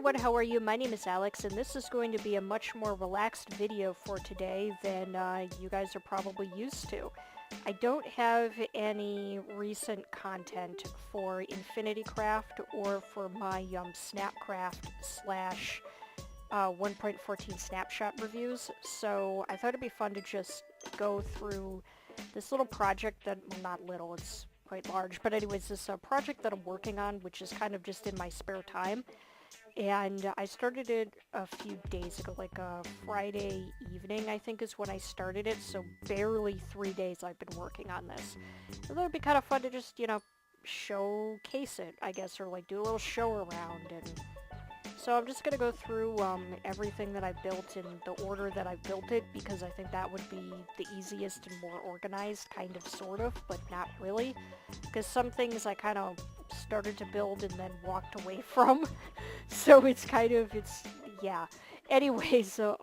everyone, how are you? My name is Alex, and this is going to be a much more relaxed video for today than you guys are probably used to. I don't have any recent content for Infinity Craft or for my Snapcraft slash 1.14 snapshot reviews, so I thought it'd be fun to just go through this little project that, well, not little, it's quite large, but anyways, this project that I'm working on, which is kind of just in my spare time. And I started it a few days ago, like Friday evening, I think is when I started it, so barely 3 days I've been working on this. I thought it'd be kind of fun to just, showcase it, I guess, or like do a little show around. And so I'm just going to go through everything that I built in the order that I built it, because I think that would be the easiest and more organized, kind of, sort of, but not really. Because some things I kind of started to build and then walked away from. So yeah. Anyway, so,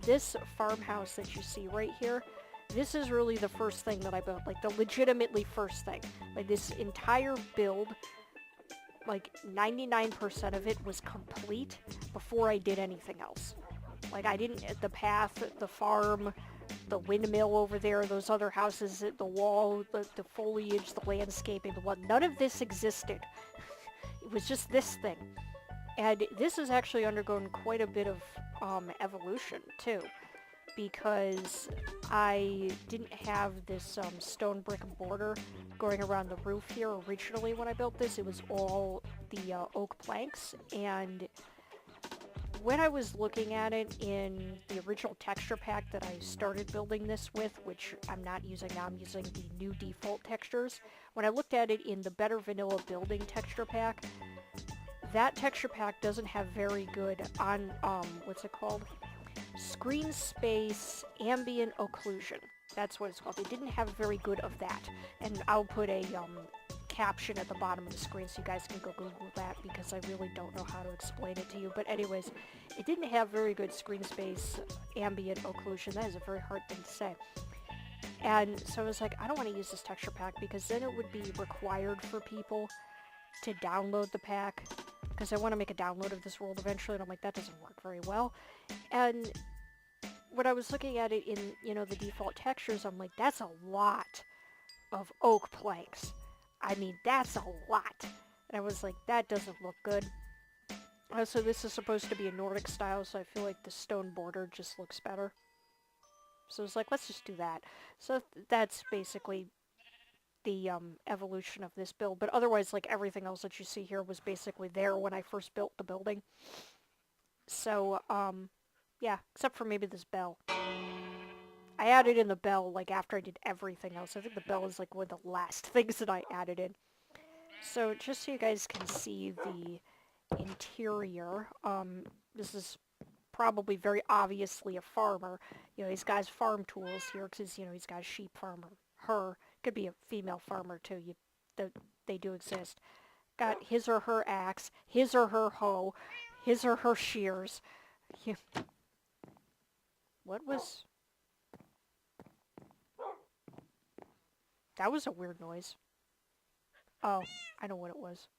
this farmhouse that you see right here, this is really the first thing that I built, like the legitimately first thing. Like this entire build, like 99% of it was complete before I did anything else. Like I didn't, the path, the farm, the windmill over there, those other houses, the wall, the foliage, the landscaping, none of this existed. It was just this thing. And this has actually undergone quite a bit of evolution too, because I didn't have this stone brick border going around the roof here originally when I built this. It was all the oak planks, and when I was looking at it in the original texture pack that I started building this with, which I'm not using now, I'm using the new default textures. When I looked at it in the better vanilla building texture pack, that texture pack doesn't have very good what's it called? Screen space ambient occlusion. That's what it's called. It didn't have very good of that. And I'll put a caption at the bottom of the screen so you guys can go Google that, because I really don't know how to explain it to you. But anyways, it didn't have very good screen space ambient occlusion. That is a very hard thing to say. And so I was like, I don't want to use this texture pack, because then it would be required for people to download the pack, because I want to make a download of this world eventually, and I'm like, that doesn't work very well. And when I was looking at it in, the default textures, I'm like, that's a lot of oak planks. I mean, that's a lot. And I was like, that doesn't look good. So this is supposed to be a Nordic style, so I feel like the stone border just looks better. So I was like, let's just do that. So that's basically the evolution of this build. But otherwise, like, everything else that you see here was basically there when I first built the building. So, yeah, except for maybe this bell. I added in the bell, like, after I did everything else. I think the bell is, like, one of the last things that I added in. So, just so you guys can see the interior, this is probably very obviously a farmer. He's got his farm tools here, because, he's got a sheep farmer. Her, could be a female farmer, too. They do exist. Got his or her axe, his or her hoe, his or her shears. What was... That was a weird noise. Oh, I know what it was.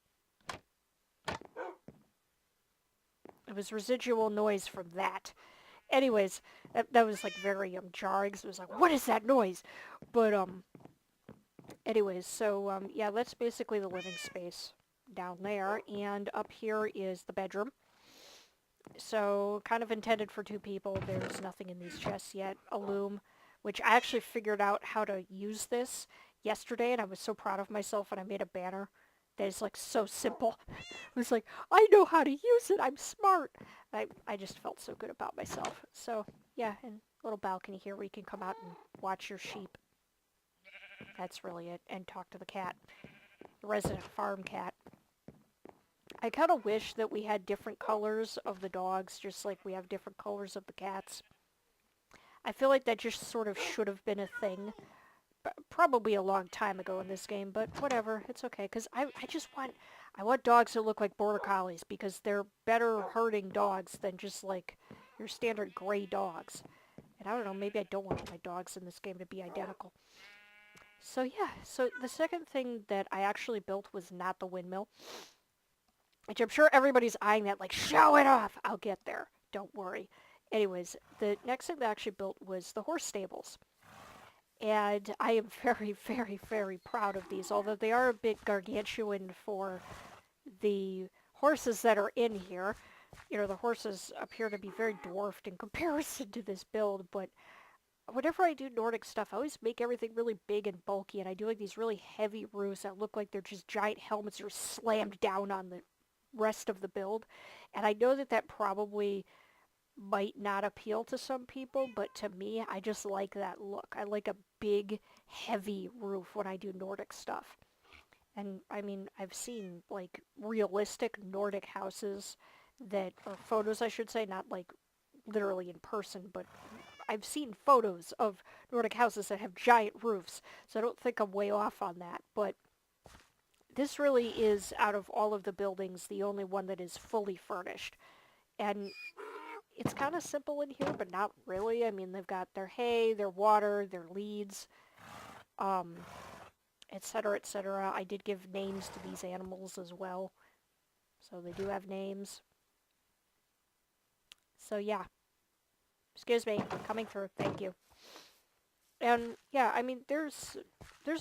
It was residual noise from that. Anyways, that was like very jarring. So it was like, what is that noise? But anyways, so yeah, that's basically the living space down there, and up here is the bedroom. So kind of intended for 2 people. There's nothing in these chests yet. A loom, which I actually figured out how to use this yesterday, and I was so proud of myself, and I made a banner that is like so simple. I was like, I know how to use it, I'm smart. I just felt so good about myself. So yeah, and a little balcony here where you can come out and watch your sheep. That's really it, and talk to the cat, the resident farm cat. I kind of wish that we had different colors of the dogs, just like we have different colors of the cats. I feel like that just sort of should have been a thing. Probably a long time ago in this game, but whatever, it's okay, because I want dogs that look like border collies, because they're better herding dogs than just like your standard gray dogs. And I don't know, maybe I don't want my dogs in this game to be identical. So yeah, so the second thing that I actually built was not the windmill. which I'm sure everybody's eyeing that like, show it off. I'll get there. Don't worry. Anyways, the next thing that I actually built was the horse stables. And I am very, very, very proud of these, although they are a bit gargantuan for the horses that are in here. You know, the horses appear to be very dwarfed in comparison to this build, but whenever I do Nordic stuff, I always make everything really big and bulky, and I do like these really heavy roofs that look like they're just giant helmets that are slammed down on the rest of the build. And I know that that probably might not appeal to some people, but to me, I just like that look. I like a big, heavy roof when I do Nordic stuff. And I mean, I've seen like realistic Nordic houses that, or photos I should say, not like literally in person, but I've seen photos of Nordic houses that have giant roofs, so I don't think I'm way off on that. But this really is, out of all of the buildings, the only one that is fully furnished. And it's kind of simple in here, but not really. I mean, they've got their hay, their water, their leads, um, etc., etc. I did give names to these animals as well, so they do have names. So yeah, excuse me, coming through. Thank you. And yeah, I mean, there's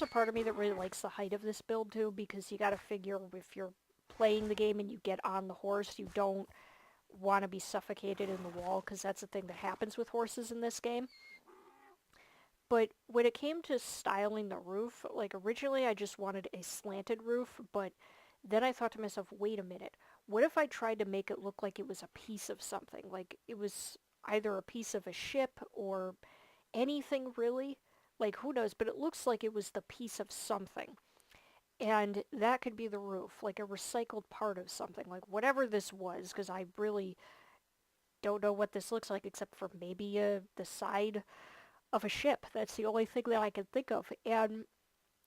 a part of me that really likes the height of this build too, because you got to figure if you're playing the game and you get on the horse, you don't want to be suffocated in the wall, because that's the thing that happens with horses in this game. But when it came to styling the roof, like originally I just wanted a slanted roof, but then I thought to myself, wait a minute, what if I tried to make it look like it was a piece of something? Like it was either a piece of a ship or anything really? Like who knows, but it looks like it was the piece of something. And that could be the roof, like a recycled part of something, like whatever this was, because I really don't know what this looks like except for maybe the side of a ship. That's the only thing that I can think of. And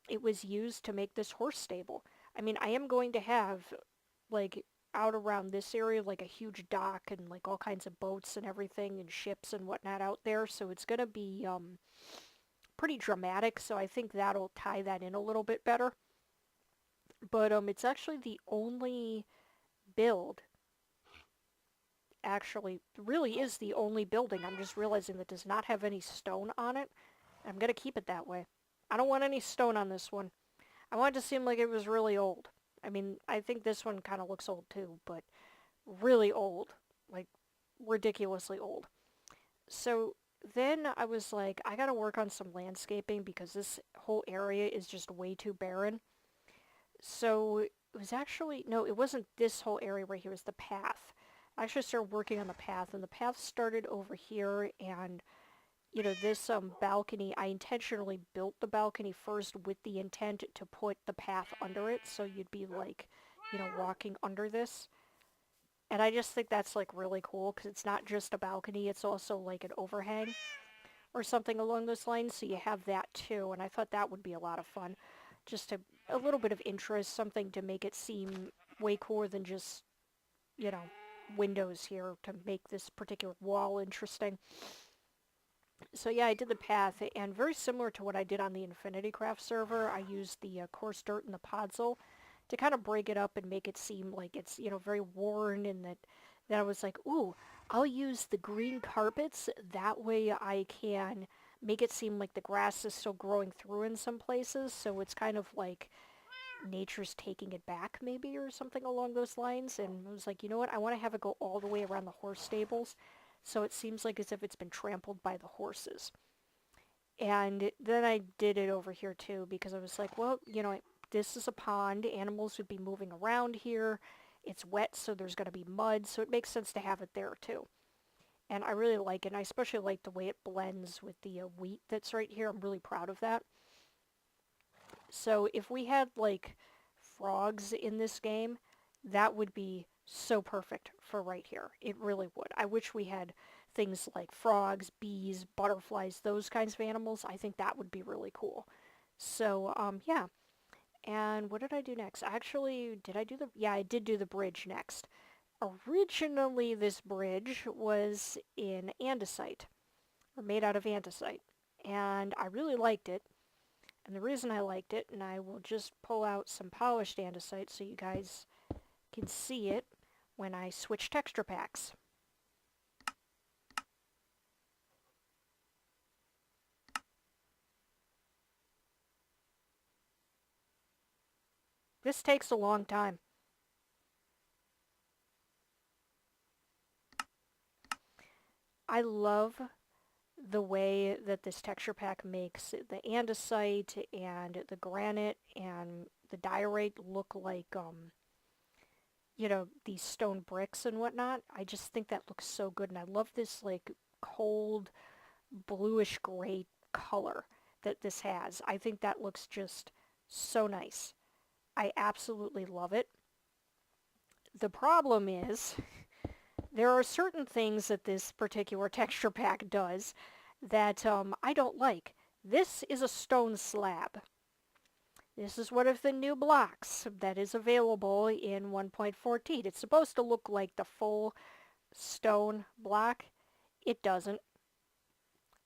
it was used to make this horse stable. I mean, I am going to have, like, out around this area, like a huge dock and like all kinds of boats and everything and ships and whatnot out there. So it's going to be pretty dramatic. So I think that'll tie that in a little bit better. But it's actually the only build, actually, really is the only building. I'm just realizing that does not have any stone on it. I'm going to keep it that way. I don't want any stone on this one. I want it to seem like it was really old. I mean, I think this one kind of looks old too, but really old. Like, ridiculously old. So then I was like, I gotta work on some landscaping because this whole area is just way too barren. So it was actually, no, it wasn't this whole area right here, it was the path. I actually started working on the path, and the path started over here, and this balcony, I intentionally built the balcony first with the intent to put the path under it, so you'd be like, walking under this. And I just think that's like really cool because it's not just a balcony, it's also like an overhang or something along those lines, so you have that too, and I thought that would be a lot of fun. Just a little bit of interest, something to make it seem way cooler than just, you know, windows here to make this particular wall interesting. So yeah, I did the path, and very similar to what I did on the Infinity Craft server, I used the coarse dirt and the podzol to kind of break it up and make it seem like it's, very worn, and that I was like, ooh, I'll use the green carpets, that way I can make it seem like the grass is still growing through in some places, so it's kind of like nature's taking it back maybe or something along those lines. And I was like, you know what, I want to have it go all the way around the horse stables so it seems like as if it's been trampled by the horses. And then I did it over here too because I was like, well, this is a pond, animals would be moving around here, it's wet so there's going to be mud, so it makes sense to have it there too. And I really like it, and I especially like the way it blends with the wheat that's right here. I'm really proud of that. So if we had like frogs in this game, that would be so perfect for right here. It really would. I wish we had things like frogs, bees, butterflies, those kinds of animals. I think that would be really cool. So, yeah. And what did I do next? Actually, did I do the... Yeah, I did do the bridge next. Originally, this bridge was in andesite, or made out of andesite. And I really liked it. And the reason I liked it, and I will just pull out some polished andesite so you guys can see it when I switch texture packs. This takes a long time. I love the way that this texture pack makes the andesite and the granite and the diorite look like, you know, these stone bricks and whatnot. I just think that looks so good, and I love this, like, cold, bluish gray color that this has. I think that looks just so nice. I absolutely love it. The problem is there are certain things that this particular texture pack does that I don't like. This is a stone slab. This is one of the new blocks that is available in 1.14. It's supposed to look like the full stone block. It doesn't.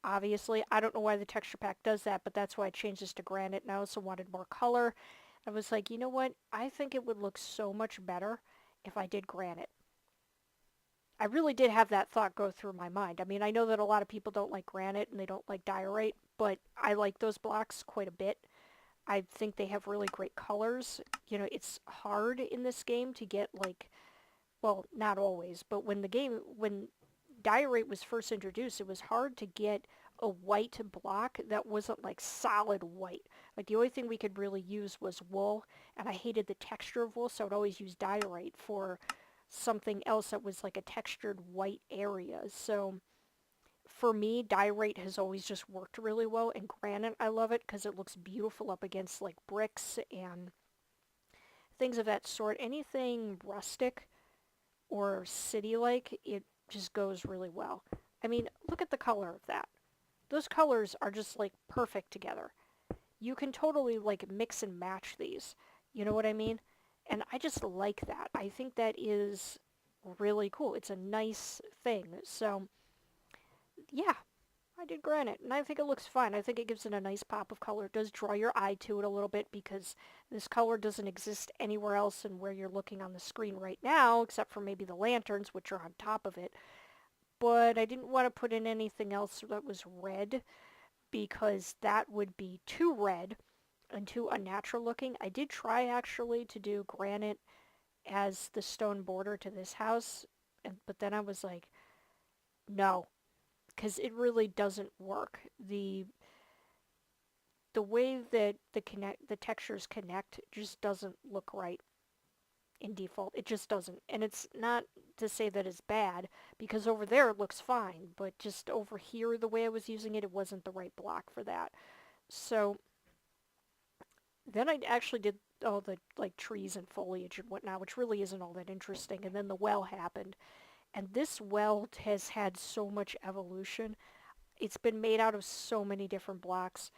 Obviously, I don't know why the texture pack does that, but that's why I changed this to granite, and I also wanted more color. I was like, you know what? I think it would look so much better if I did granite. I really did have that thought go through my mind. I mean, I know that a lot of people don't like granite and they don't like diorite, but I like those blocks quite a bit. I think they have really great colors. You know, it's hard in this game to get, like, well, not always, but when diorite was first introduced, it was hard to get a white block that wasn't like solid white. Like the only thing we could really use was wool, and I hated the texture of wool, so I'd always use diorite for something else that was like a textured white area. So for me, diorite has always just worked really well, and granite, I love it because it looks beautiful up against like bricks and things of that sort. Anything rustic or city-like, it just goes really well. I mean, look at the color of that. Those colors are just like perfect together. You can totally like mix and match these. You know what I mean? And I just like that. I think that is really cool. It's a nice thing. So, yeah, I did granite, and I think it looks fine. I think it gives it a nice pop of color. It does draw your eye to it a little bit because this color doesn't exist anywhere else in where you're looking on the screen right now, except for maybe the lanterns, which are on top of it. But I didn't want to put in anything else that was red because that would be too red and too unnatural looking. I did try actually to do granite as the stone border to this house, but then I was like, no, because it really doesn't work. The way that the textures connect just doesn't look right in default. It just doesn't. And it's not to say that it's bad, because over there it looks fine, but just over here, the way I was using it, it wasn't the right block for that. So then I actually did all the like trees and foliage and whatnot, which really isn't all that interesting. And then the well happened. And this well has had so much evolution. It's been made out of so many different blocks.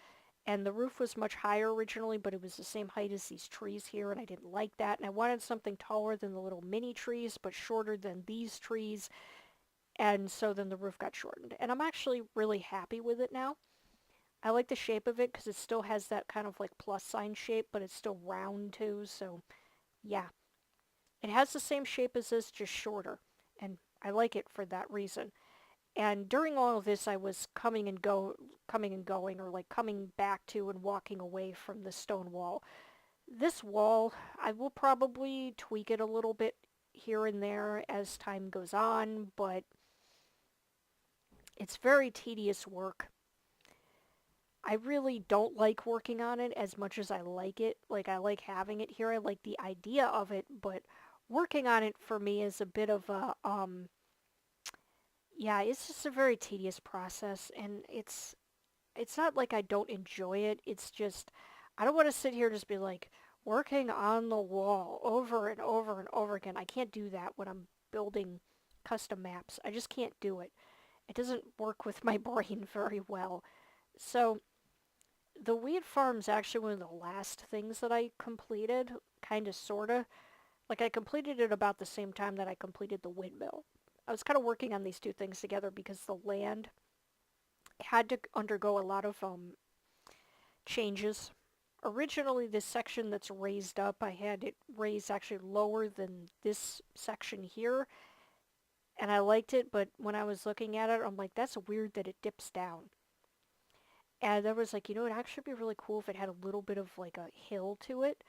And the roof was much higher originally, but it was the same height as these trees here, and I didn't like that. And I wanted something taller than the little mini trees, but shorter than these trees. And so then the roof got shortened. And I'm actually really happy with it now. I like the shape of it because it still has that kind of like plus sign shape, but it's still round too. So yeah, it has the same shape as this, just shorter. And I like it for that reason. And during all of this, I was coming and going, or like coming back to and walking away from the stone wall. This wall, I will probably tweak it a little bit here and there as time goes on, but it's very tedious work. I really don't like working on it as much as I like it. Like, I like having it here. I like the idea of it, but working on it for me is a bit of a, yeah, it's just a very tedious process, and it's not like I don't enjoy it. It's just, I don't want to sit here and just be like, working on the wall over and over and over again. I can't do that when I'm building custom maps. I just can't do it. It doesn't work with my brain very well. So, the wheat farm's actually one of the last things that I completed, kind of, sort of. Like, I completed it about the same time that I completed the windmill. I was kind of working on these two things together because the land had to undergo a lot of changes. Originally, this section that's raised up, I had it raised actually lower than this section here, and I liked it, but when I was looking at it, I'm like, that's weird that it dips down. And I was like, it'd actually be really cool if it had a little bit of like a hill to it,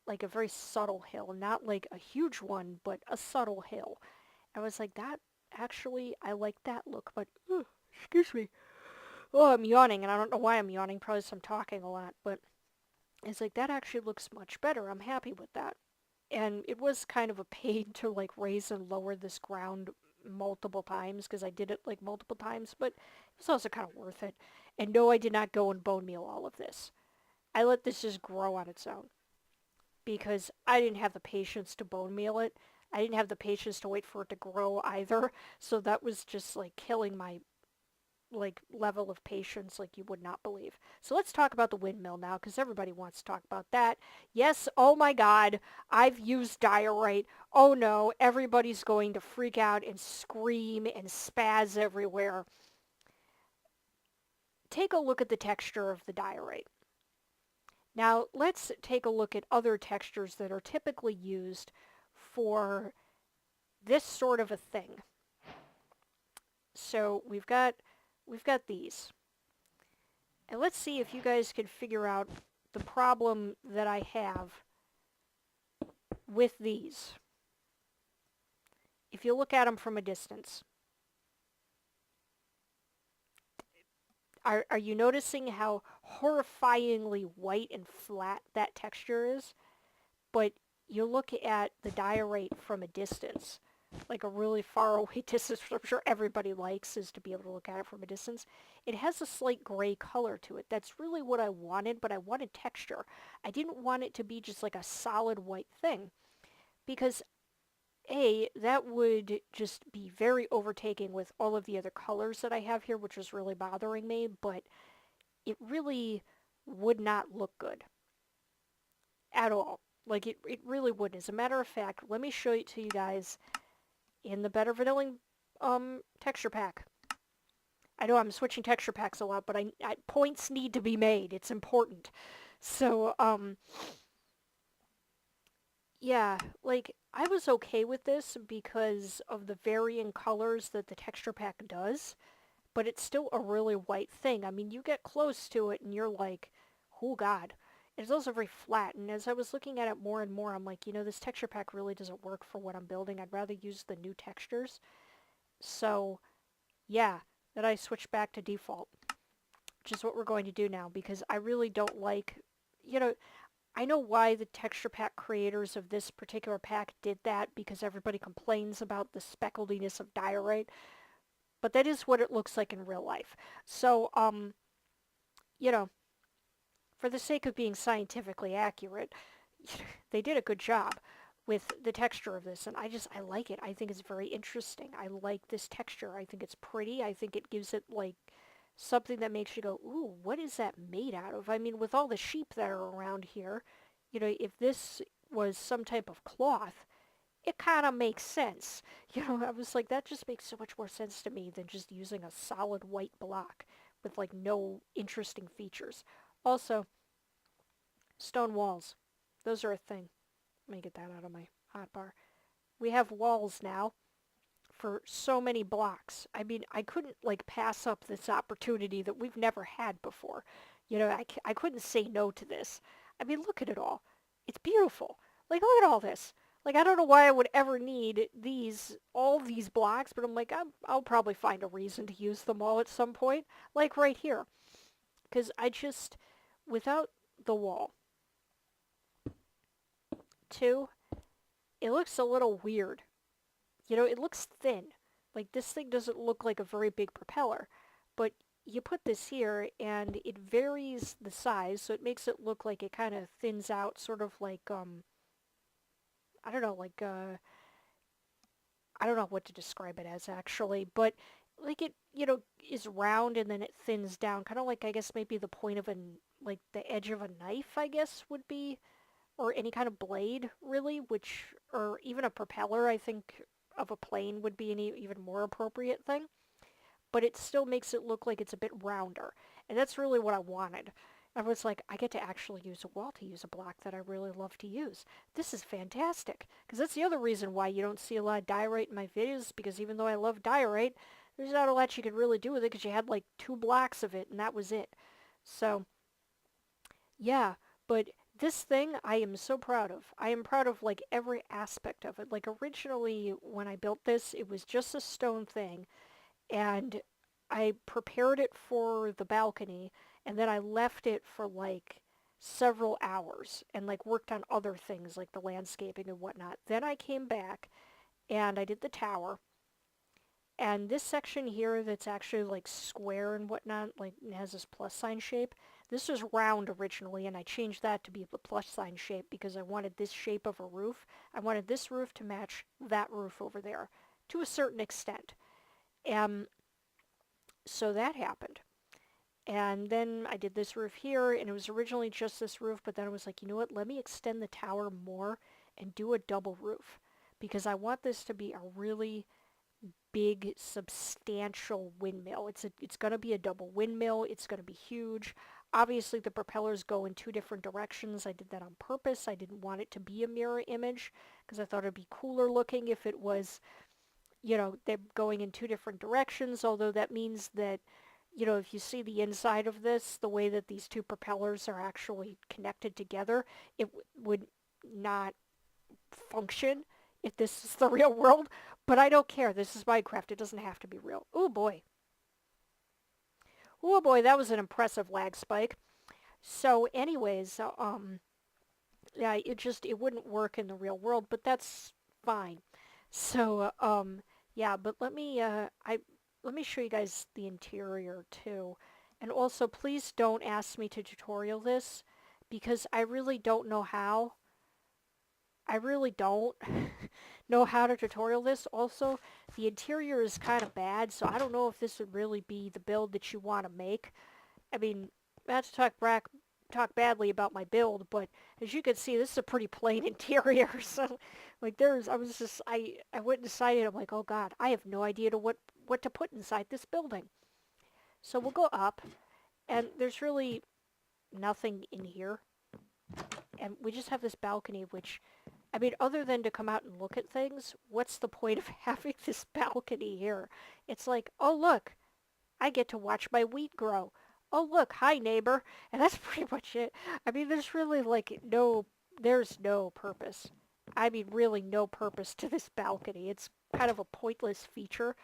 like a very subtle hill, not like a huge one, but a subtle hill. I was like, that actually, I like that look, but, excuse me. Oh, I'm yawning, and I don't know why I'm yawning, probably because I'm talking a lot, but it's like, that actually looks much better. I'm happy with that. And it was kind of a pain to like raise and lower this ground multiple times because I did it like multiple times, but it was also kind of worth it. And no, I did not go and bone meal all of this. I let this just grow on its own because I didn't have the patience to bone meal it. I didn't have the patience to wait for it to grow either. So that was just like killing my like level of patience like you would not believe. So let's talk about the windmill now because everybody wants to talk about that. Yes, oh my god, I've used diorite. Oh no, everybody's going to freak out and scream and spaz everywhere. Take a look at the texture of the diorite. Now let's take a look at other textures that are typically used for this sort of a thing. So we've got these. And let's see if you guys can figure out the problem that I have with these. If you look at them from a distance, are you noticing how horrifyingly white and flat that texture is? But you look at the diorite from a distance, like a really far away distance, which I'm sure everybody likes is to be able to look at it from a distance. It has a slight gray color to it. That's really what I wanted, but I wanted texture. I didn't want it to be just like a solid white thing because A, that would just be very overtaking with all of the other colors that I have here, which is really bothering me, but it really would not look good at all. Like, it really wouldn't. As a matter of fact, let me show it to you guys in the Better Vanilling texture pack. I know I'm switching texture packs a lot, but points need to be made. It's important. So, yeah, like, I was okay with this because of the varying colors that the texture pack does, but it's still a really white thing. I mean, you get close to it and you're like, oh god. It's also very flat, and as I was looking at it more and more, I'm like, this texture pack really doesn't work for what I'm building. I'd rather use the new textures. So, yeah, then I switched back to default, which is what we're going to do now, because I really don't like, you know, I know why the texture pack creators of this particular pack did that, because everybody complains about the specklediness of diorite, but that is what it looks like in real life. So, you know, for the sake of being scientifically accurate, they did a good job with the texture of this, and I like it. I think it's very interesting. I like this texture. I think it's pretty. I think it gives it, like, something that makes you go, ooh, what is that made out of? I mean, with all the sheep that are around here, if this was some type of cloth, it kind of makes sense. I was like, that just makes so much more sense to me than just using a solid white block with, like, no interesting features. Also, stone walls. Those are a thing. Let me get that out of my hotbar. We have walls now for so many blocks. I mean, I couldn't, like, pass up this opportunity that we've never had before. I couldn't say no to this. I mean, look at it all. It's beautiful. Like, look at all this. Like, I don't know why I would ever need all these blocks, but I'm like, I'll probably find a reason to use them all at some point. Like right here. Because without the wall, too, it looks a little weird. It looks thin. Like, this thing doesn't look like a very big propeller. But you put this here, and it varies the size, so it makes it look like it kind of thins out, sort of like, I don't know, like, I don't know what to describe it as, actually, but, like, it, is round, and then it thins down, kind of like, I guess, maybe the point of like, the edge of a knife, I guess, would be, or any kind of blade, really, or even a propeller, I think, of a plane would be an even more appropriate thing. But it still makes it look like it's a bit rounder. And that's really what I wanted. I was like, I get to actually use a wall to use a block that I really love to use. This is fantastic. Because that's the other reason why you don't see a lot of diorite in my videos, because even though I love diorite, there's not a lot you could really do with it because you had like 2 blocks of it and that was it. So, yeah, but this thing I am so proud of. I am proud of like every aspect of it. Like originally when I built this, it was just a stone thing and I prepared it for the balcony and then I left it for like several hours and like worked on other things like the landscaping and whatnot. Then I came back and I did the tower. And this section here that's actually like square and whatnot, like it has this plus sign shape. This was round originally and I changed that to be the plus sign shape because I wanted this shape of a roof. I wanted this roof to match that roof over there to a certain extent. And so that happened. And then I did this roof here, and it was originally just this roof, but then I was like, you know what, let me extend the tower more and do a double roof. Because I want this to be a really big, substantial windmill. It's going to be a double windmill. It's going to be huge. Obviously, the propellers go in 2 different directions. I did that on purpose. I didn't want it to be a mirror image because I thought it'd be cooler looking if it was, they're going in 2 different directions, although that means that, if you see the inside of this, the way that these 2 propellers are actually connected together, it would not function if this is the real world. But I don't care. This is Minecraft. It doesn't have to be real. Oh boy. Oh boy, that was an impressive lag spike. So anyways, yeah, it wouldn't work in the real world, but that's fine. So, yeah, but let me show you guys the interior too. And also, please don't ask me to tutorial this because I really don't know how. I really don't know how to tutorial this. Also, the interior is kind of bad, so I don't know if this would really be the build that you want to make. I mean, not to talk badly about my build, but as you can see, this is a pretty plain interior. So, like, I went inside it. I'm like, oh God, I have no idea what to put inside this building. So we'll go up, and there's really nothing in here, and we just have this balcony, which, I mean, other than to come out and look at things, what's the point of having this balcony here? It's like, oh look, I get to watch my wheat grow. Oh look, hi neighbor. And that's pretty much it. I mean, there's really like there's no purpose. I mean, really no purpose to this balcony. It's kind of a pointless feature.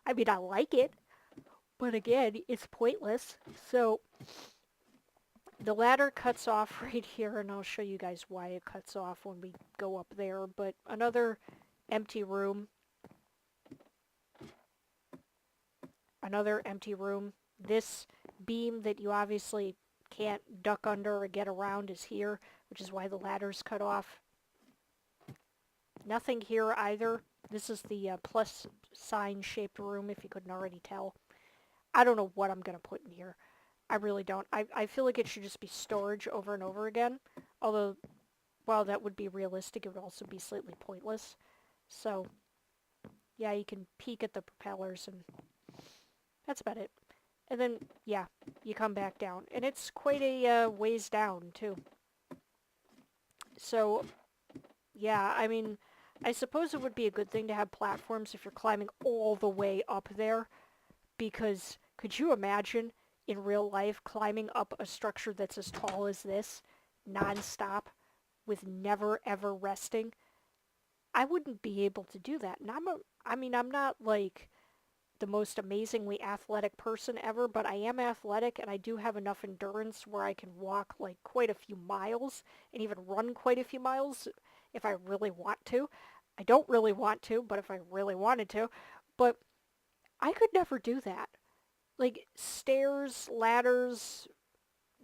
I mean, I like it, but again, it's pointless. So the ladder cuts off right here, and I'll show you guys why it cuts off when we go up there. But another empty room. Another empty room. This beam that you obviously can't duck under or get around is here, which is why the ladder's cut off. Nothing here either. This is the plus sign shaped room, if you couldn't already tell. I don't know what I'm going to put in here. I really don't. I feel like it should just be storage over and over again. Although, while that would be realistic, it would also be slightly pointless. So, yeah, you can peek at the propellers, and that's about it. And then, yeah, you come back down. And it's quite a ways down, too. So, yeah, I mean, I suppose it would be a good thing to have platforms if you're climbing all the way up there. Because, could you imagine in real life climbing up a structure that's as tall as this, non-stop, with never ever resting? I wouldn't be able to do that. And I'm not like the most amazingly athletic person ever, but I am athletic and I do have enough endurance where I can walk like quite a few miles and even run quite a few miles if I really want to. I don't really want to, but if I really wanted to. But I could never do that. Like stairs, ladders,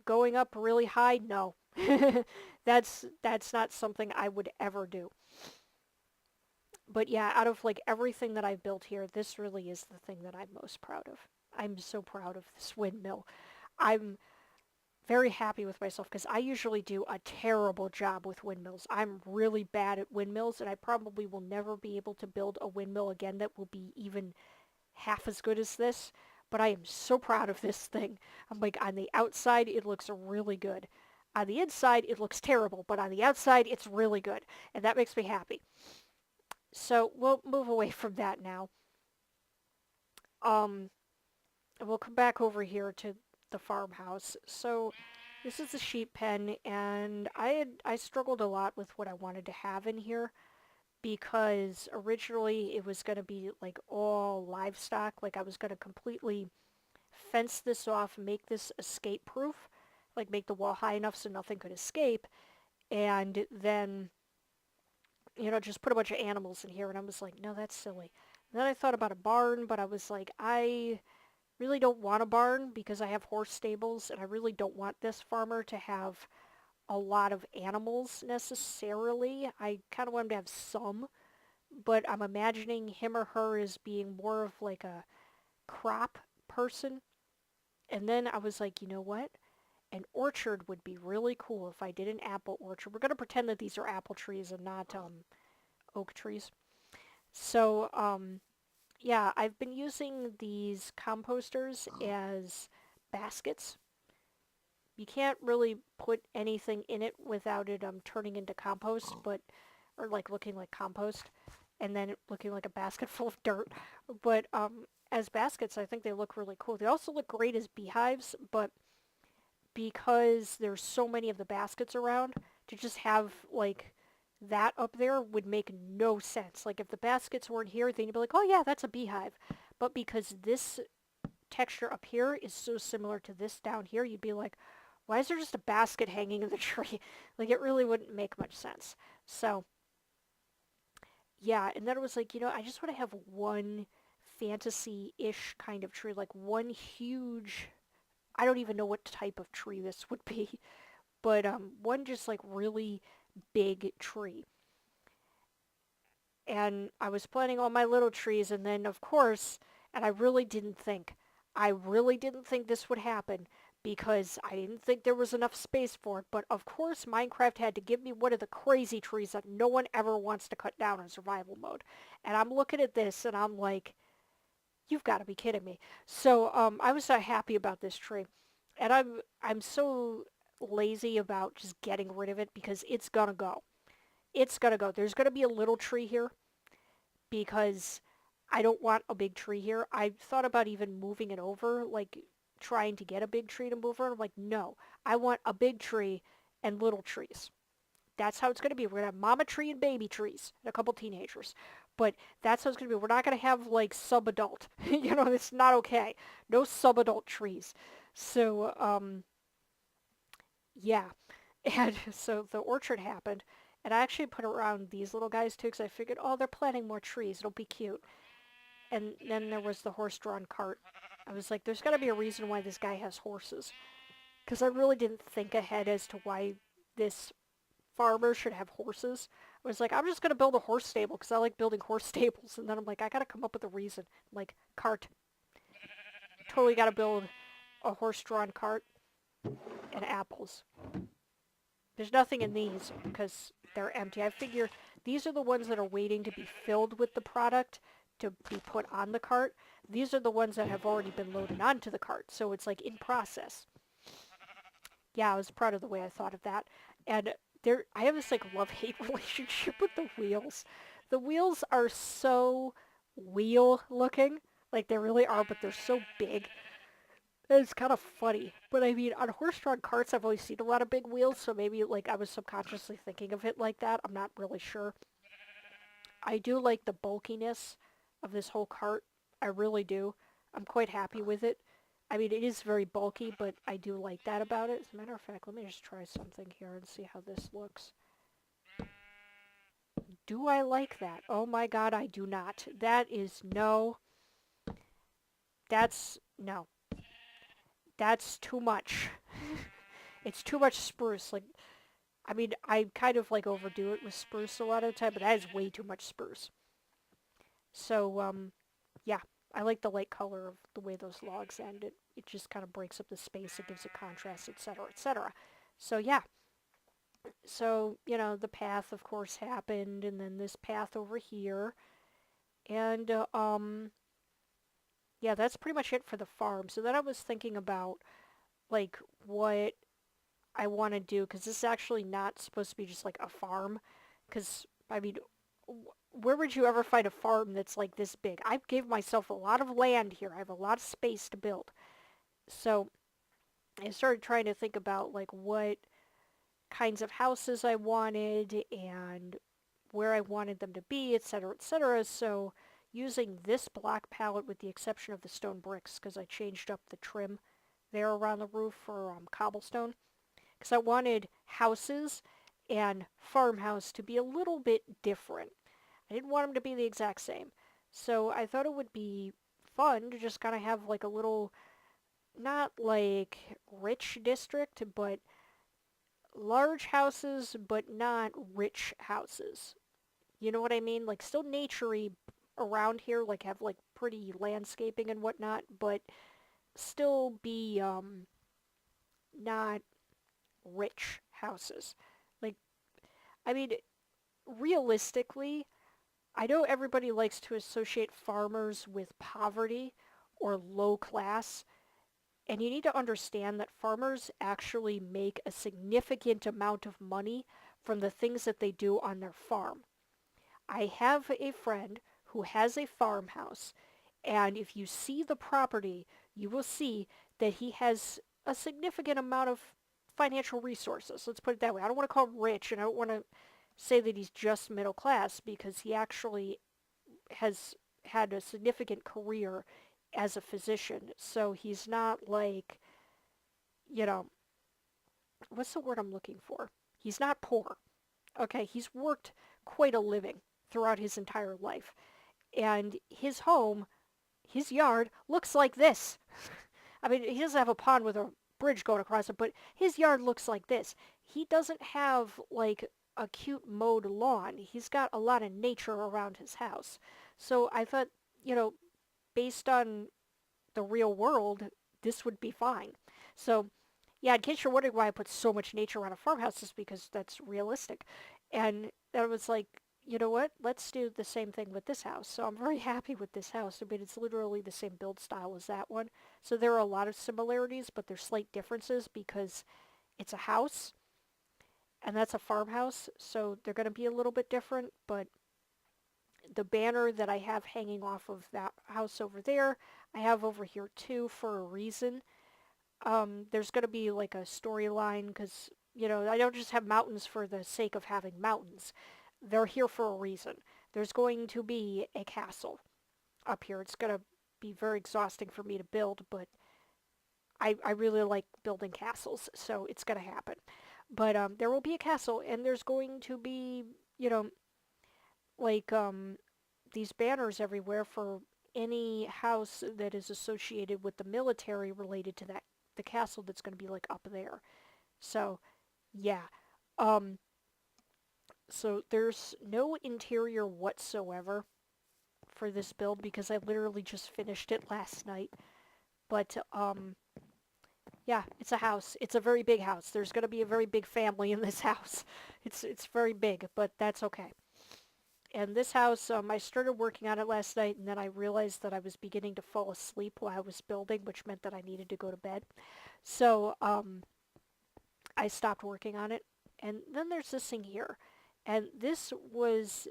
going up really high, no. That's not something I would ever do. But yeah, out of like everything that I've built here, this really is the thing that I'm most proud of. I'm so proud of this windmill. I'm very happy with myself because I usually do a terrible job with windmills. I'm really bad at windmills, and I probably will never be able to build a windmill again that will be even half as good as this. but I am so proud of this thing. I'm like, on the outside, it looks really good. On the inside, it looks terrible, but on the outside, it's really good, and that makes me happy. So we'll move away from that now. Um, we'll come back over here to the farmhouse. So this is the sheep pen, and I struggled a lot with what I wanted to have in here because originally it was going to be like all livestock. Like I was going to completely fence this off, make this escape proof, like make the wall high enough so nothing could escape, and then, just put a bunch of animals in here. And I was like, no, that's silly. And then I thought about a barn, but I was like, I really don't want a barn because I have horse stables, and I really don't want this farmer to have a lot of animals necessarily. I kind of want him to have some, but I'm imagining him or her as being more of like a crop person. And then I was like, you know what? An orchard would be really cool if I did an apple orchard. We're going to pretend that these are apple trees and not oak trees. So, yeah, I've been using these composters as baskets. You can't really put anything in it without it turning into compost, but or like looking like compost, and then it looking like a basket full of dirt. But as baskets, I think they look really cool. They also look great as beehives, but because there's so many of the baskets around, to just have like that up there would make no sense. Like if the baskets weren't here, then you'd be like, oh yeah, that's a beehive. But because this texture up here is so similar to this down here, you'd be like, why is there just a basket hanging in the tree? Like it really wouldn't make much sense. So yeah, and then it was like, I just want to have one fantasy-ish kind of tree, like one huge, I don't even know what type of tree this would be, but one just like really big tree. And I was planting all my little trees, and then of course, and I really didn't think this would happen because I didn't think there was enough space for it, but of course Minecraft had to give me one of the crazy trees that no one ever wants to cut down in survival mode. And I'm looking at this and I'm like, you've got to be kidding me. So I was not happy about this tree. And I'm so lazy about just getting rid of it because it's gonna go. It's gonna go. There's gonna be a little tree here because I don't want a big tree here. I thought about even moving it over, like trying to get a big tree to move over. I'm like, no, I want a big tree and little trees. That's how it's going to be. We're going to have mama tree and baby trees and a couple teenagers. But that's how it's going to be. We're not going to have like sub-adult. It's not okay. No sub-adult trees. So, yeah. And so the orchard happened. And I actually put around these little guys too because I figured, oh, they're planting more trees. It'll be cute. And then there was the horse-drawn cart. I was like, there's got to be a reason why this guy has horses. Because I really didn't think ahead as to why this farmer should have horses. I was like, I'm just going to build a horse stable because I like building horse stables. And then I'm like, I got to come up with a reason. Like, cart. Totally got to build a horse-drawn cart and apples. There's nothing in these because they're empty. I figure these are the ones that are waiting to be filled with the product to be put on the cart. These are the ones that have already been loaded onto the cart, so it's like in process. Yeah, I was proud of the way I thought of that. And I have this like love-hate relationship with the wheels. The wheels are so wheel looking, like they really are, but they're so big. It's kind of funny. But I mean, on horse-drawn carts, I've always seen a lot of big wheels, so maybe like I was subconsciously thinking of it like that. I'm not really sure. I do like the bulkiness of this whole cart. I really do. I'm quite happy with it. I mean, it is very bulky, but I do like that about it. As a matter of fact, let me just try something here and see how this looks. Do I like that? Oh my god, I do not. That is no. No. That's too much. It's too much spruce. Like, I mean, I kind of like overdo it with spruce a lot of the time, but that is way too much spruce. So, yeah, I like the light color of the way those logs end. It just kind of breaks up the space, it gives it contrast, etc., etc. So, yeah. So, the path, of course, happened, and then this path over here. And, yeah, that's pretty much it for the farm. So then I was thinking about like what I want to do because this is actually not supposed to be just like a farm. Because I mean, where would you ever find a farm that's like this big? I gave myself a lot of land here. I have a lot of space to build. So I started trying to think about like what kinds of houses I wanted and where I wanted them to be, etc., etc. So using this block palette with the exception of the stone bricks because I changed up the trim there around the roof for cobblestone because I wanted houses and farmhouse to be a little bit different. I didn't want them to be the exact same. So I thought it would be fun to just kind of have like a little, not like rich district, but large houses, but not rich houses. You know what I mean? Like still naturey around here, like have like pretty landscaping and whatnot, but still be not rich houses. Like I mean, realistically, I know everybody likes to associate farmers with poverty or low class, and you need to understand that farmers actually make a significant amount of money from the things that they do on their farm. I have a friend who has a farmhouse, and if you see the property, you will see that he has a significant amount of financial resources. Let's put it that way. I don't want to call him rich, and I don't want to say that he's just middle class because he actually has had a significant career as a physician. So he's not like, you know, what's the word I'm looking for? He's not poor. Okay, he's worked quite a living throughout his entire life. And his home, his yard, looks like this. I mean, he doesn't have a pond with a bridge going across it, but his yard looks like this. He doesn't have like a cute mowed lawn. He's got a lot of nature around his house. So I thought, you know, based on the real world, this would be fine. So, yeah, in case you're wondering why I put so much nature around a farmhouse, is because that's realistic. And that was like, you know what? Let's do the same thing with this house. So I'm very happy with this house. I mean, it's literally the same build style as that one. So there are a lot of similarities, but there's slight differences because it's a house and that's a farmhouse. So they're going to be a little bit different, but the banner that I have hanging off of that house over there, I have over here too for a reason. There's going to be like a storyline because, you know, I don't just have mountains for the sake of having mountains. They're here for a reason. There's going to be a castle up here. It's going to be very exhausting for me to build, but I really like building castles, so it's going to happen. But there will be a castle, and there's going to be, you know, like these banners everywhere for any house that is associated with the military related to that the castle that's going to be like up there. So, yeah. Um so there's no interior whatsoever for this build because I literally just finished it last night. But yeah, it's a house. It's a very big house. There's going to be a very big family in this house. It's very big, but that's okay. And this house, I started working on it last night, and then I realized that I was beginning to fall asleep while I was building, which meant that I needed to go to bed. So I stopped working on it. And then there's this thing here. And this was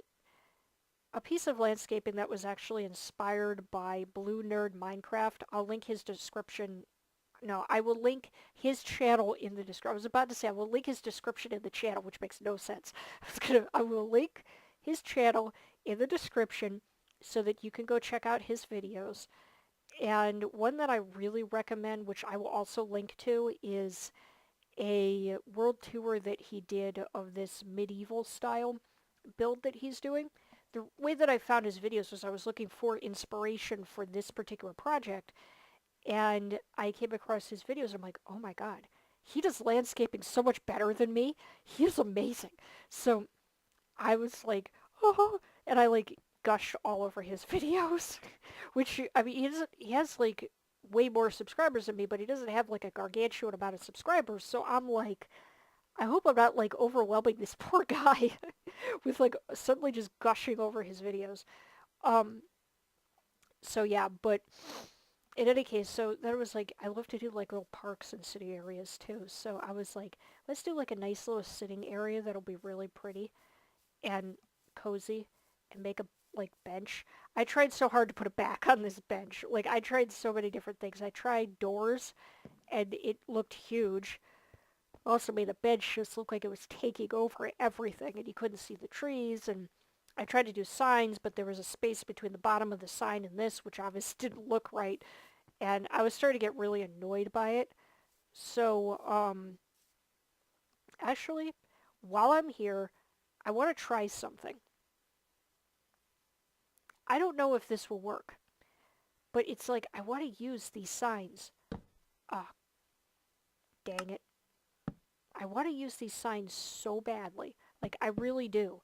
a piece of landscaping that was actually inspired by Blue Nerd Minecraft. I'll link his description. No, I will link his channel in the description. I was about to say I will link his description in the channel, which makes no sense. I will link his channel in the description so that you can go check out his videos. And one that I really recommend, which I will also link to, is a world tour that he did of this medieval style build that he's doing. The way that I found his videos was I was looking for inspiration for this particular project, and I came across his videos. I'm like, oh my god, he does landscaping so much better than me. He is amazing. So I was like, oh, and I like gush all over his videos, which I mean, he has like way more subscribers than me, but he doesn't have like a gargantuan amount of subscribers. So I'm like, I hope I'm not like overwhelming this poor guy with like suddenly just gushing over his videos. Um, so yeah, but in any case, so there was like, I love to do like little parks in city areas too. So I was like, let's do like a nice little sitting area that'll be really pretty and cozy and make a like bench. I tried so hard to put a back on this bench. Like I tried so many different things. I tried doors and it looked huge. Also made the bench just look like it was taking over everything and you couldn't see the trees. And I tried to do signs, but there was a space between the bottom of the sign and this, which obviously didn't look right. And I was starting to get really annoyed by it. So, actually, while I'm here, I want to try something. I don't know if this will work, but it's like I want to use these signs. Ah, dang it. I want to use these signs so badly. Like, I really do.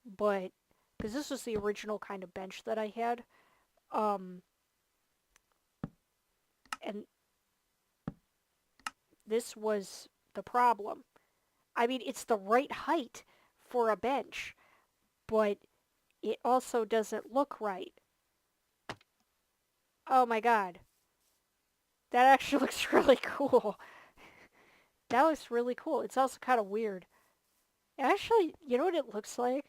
But, because this was the original kind of bench that I had. Um, and this was the problem. I mean, it's the right height for a bench, but it also doesn't look right. Oh my god. That actually looks really cool. That looks really cool. It's also kind of weird. Actually, you know what it looks like?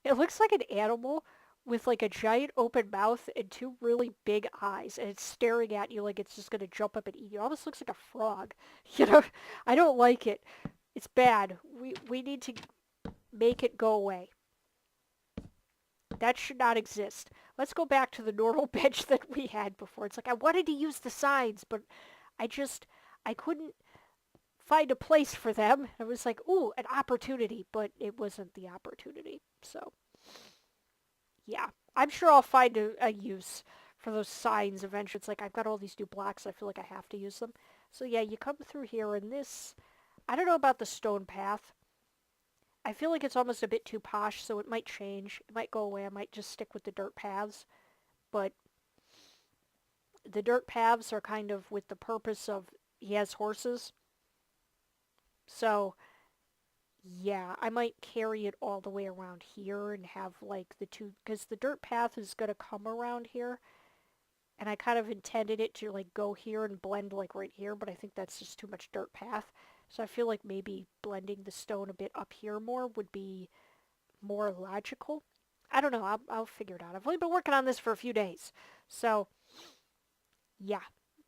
It looks like an animal with like a giant open mouth and two really big eyes, and it's staring at you like it's just gonna jump up and eat you. It almost looks like a frog. You know, I don't like it. It's bad. We need to make it go away. That should not exist. Let's go back to the normal bench that we had before. It's like I wanted to use the signs, but I just I couldn't find a place for them. I was like, ooh, an opportunity, but it wasn't the opportunity. So, yeah. I'm sure I'll find a use for those signs eventually. It's like I've got all these new blocks. I feel like I have to use them. So, yeah, you come through here, and this... I don't know about the stone path. I feel like it's almost a bit too posh, so it might change. It might go away. I might just stick with the dirt paths. But the dirt paths are kind of with the purpose of he has horses. So yeah, I might carry it all the way around here and have like the two, because the dirt path is going to come around here. And I kind of intended it to like go here and blend like right here, but I think that's just too much dirt path. So I feel like maybe blending the stone a bit up here more would be more logical. I don't know. I'll figure it out. I've only been working on this for a few days. So yeah.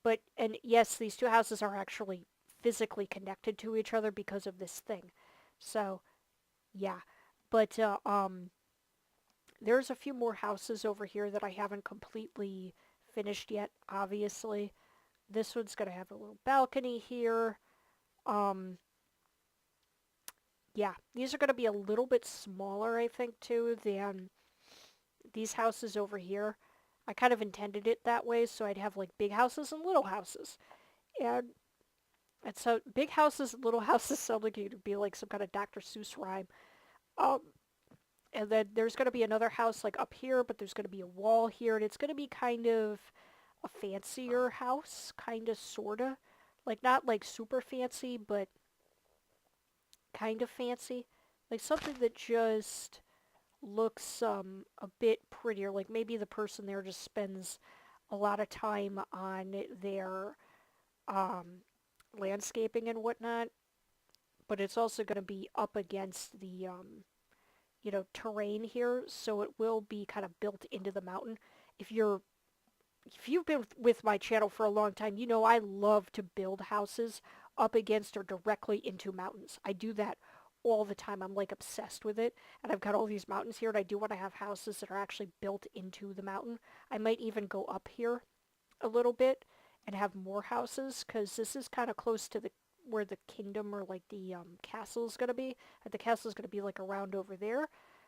But, and yes, these two houses are actually physically connected to each other because of this thing. So, yeah. But, there's a few more houses over here that I haven't completely finished yet, obviously. This one's going to have a little balcony here. Um, yeah, these are going to be a little bit smaller, I think, too, than these houses over here. I kind of intended it that way, so I'd have, like, big houses and little houses. And so big houses and little houses sound like it'd be like some kind of Dr. Seuss rhyme. Um, and then there's going to be another house like up here, but there's going to be a wall here, and it's going to be kind of a fancier house, kind of, sort of. Like, not like super fancy, but kind of fancy. Like something that just looks a bit prettier. Like maybe the person there just spends a lot of time on their um, landscaping and whatnot, but it's also going to be up against the terrain here, so it will be kind of built into the mountain. If you're if you've been with my channel for a long time, you know I love to build houses up against or directly into mountains. I do that all the time. I'm like obsessed with it, and I've got all these mountains here, and I do want to have houses that are actually built into the mountain. I might even go up here a little bit and have more houses, because this is kind of close to the where the kingdom or like the castle is going to be. And the castle is going to be like around over there.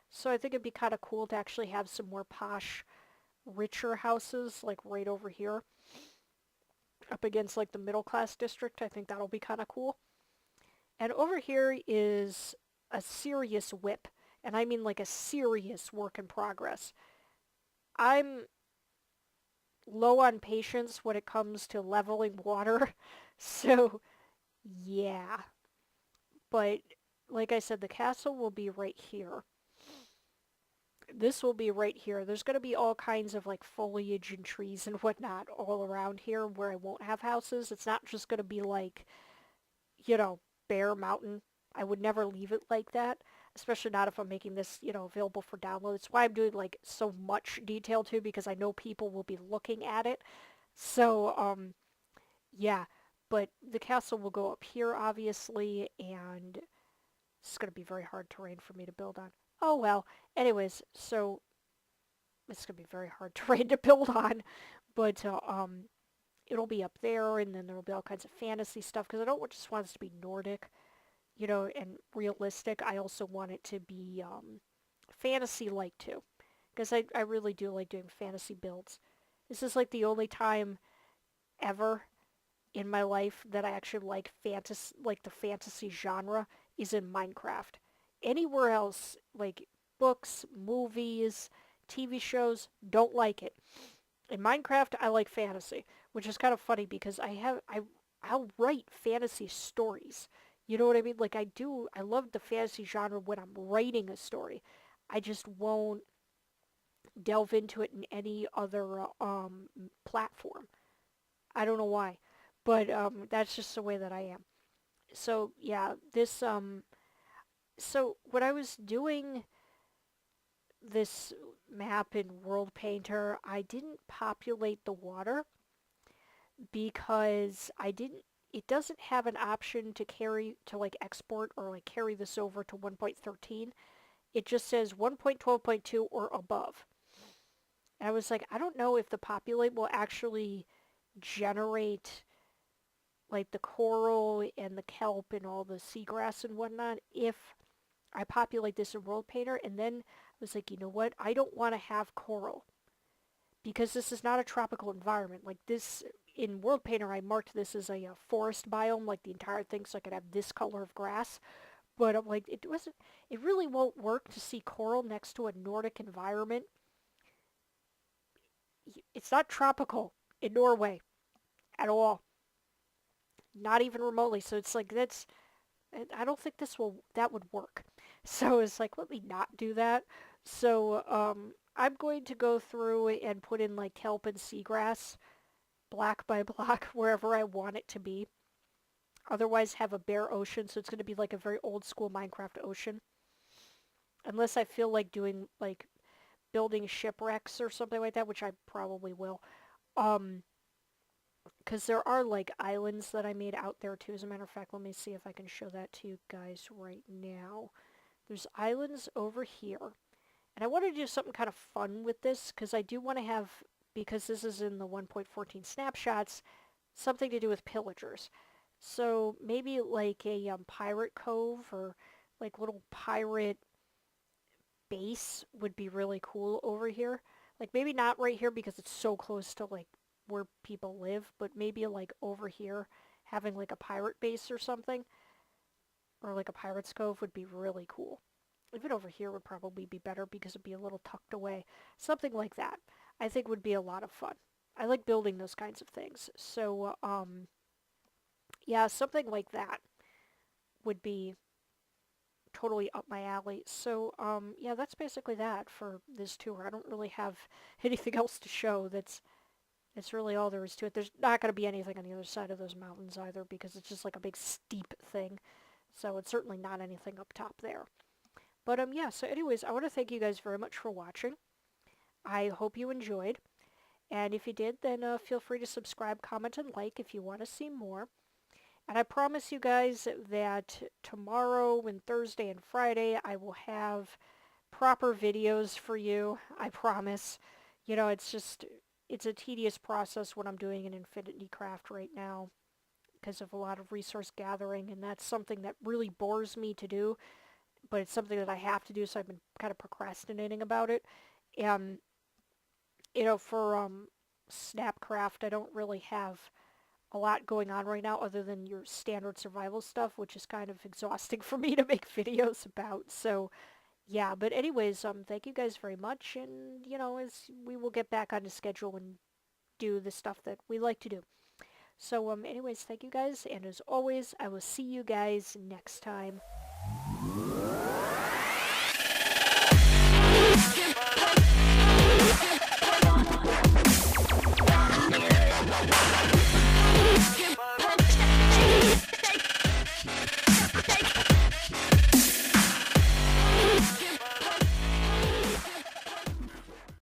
So I think it'd be kind of cool to actually have some more posh, richer houses like right over here up against like the middle class district. I think that'll be kind of cool. And over here is a serious whip. And I mean like a serious work in progress. I'm low on patience when it comes to leveling water. So yeah. But like I said, the castle will be right here. this will be right here. There's going to be all kinds of like foliage and trees and whatnot all around here where I won't have houses. It's not just going to be like, you know, bare mountain. I would never leave it like that, especially not if I'm making this, you know, available for download. It's why I'm doing like so much detail too, because I know people will be looking at it. So, yeah, but the castle will go up here, obviously, and it's going to be very hard terrain for me to build on. Oh well. Anyways, so it's going to be very hard terrain to build on, but it'll be up there, and then there'll be all kinds of fantasy stuff, because I don't just want this to be Nordic, you know, and realistic. I also want it to be fantasy-like too, because I really do like doing fantasy builds. This is like the only time ever in my life that I actually like fantasy, like the fantasy genre, is in Minecraft. Anywhere else, like books, movies, TV shows, don't like it. In Minecraft, I like fantasy, which is kind of funny because I'll write fantasy stories. You know what I mean? Like I love the fantasy genre when I'm writing a story. I just won't delve into it in any other platform. I don't know why, but that's just the way that I am. So yeah, this so when I was doing this map in World Painter, I didn't populate the water because I didn't it doesn't have an option to carry to like export or like carry this over to 1.13. It just says 1.12.2 or above. And I was like, I don't know if the populate will actually generate like the coral and the kelp and all the seagrass and whatnot if I populate this in World Painter. And then I was like, you know what? I don't want to have coral because this is not a tropical environment. Like this in World Painter, I marked this as a forest biome, like the entire thing, so I could have this color of grass. But I'm like, it really won't work to see coral next to a Nordic environment. It's not tropical in Norway at all, not even remotely. So it's like I don't think that would work. So it's like, let me not do that. So I'm going to go through and put in like kelp and seagrass block by block wherever I want it to be. Otherwise have a bare ocean, so it's going to be like a very old school Minecraft ocean. Unless I feel like doing like building shipwrecks or something like that, which I probably will. Um, because there are like islands that I made out there too. As a matter of fact, let me see if I can show that to you guys right now. There's islands over here. And I want to do something kind of fun with this because I do want to have, because this is in the 1.14 snapshots, something to do with pillagers. So maybe like a pirate cove or like little pirate base would be really cool over here. Like maybe not right here because it's so close to like where people live, but maybe like over here having like a pirate base or something, or like a pirate's cove would be really cool. Even over here would probably be better because it'd be a little tucked away. Something like that I think would be a lot of fun. I like building those kinds of things. So, yeah, something like that would be totally up my alley. So, yeah, that's basically that for this tour. I don't really have anything else to show. That's really all there is to it. There's not going to be anything on the other side of those mountains either because it's just like a big steep thing. So it's certainly not anything up top there. But yeah, so anyways, I want to thank you guys very much for watching. I hope you enjoyed. And if you did, then feel free to subscribe, comment, and like if you want to see more. And I promise you guys that tomorrow and Thursday and Friday I will have proper videos for you. I promise. You know, it's a tedious process what I'm doing in Infinity Craft right now because of a lot of resource gathering, and that's something that really bores me to do, but it's something that I have to do, so I've been kind of procrastinating about it. And, you know, for Snapcraft, I don't really have a lot going on right now other than your standard survival stuff, which is kind of exhausting for me to make videos about. So, yeah, but anyways, thank you guys very much, and, you know, as we will get back on the schedule and do the stuff that we like to do. So, anyways, thank you guys, and as always, I will see you guys next time.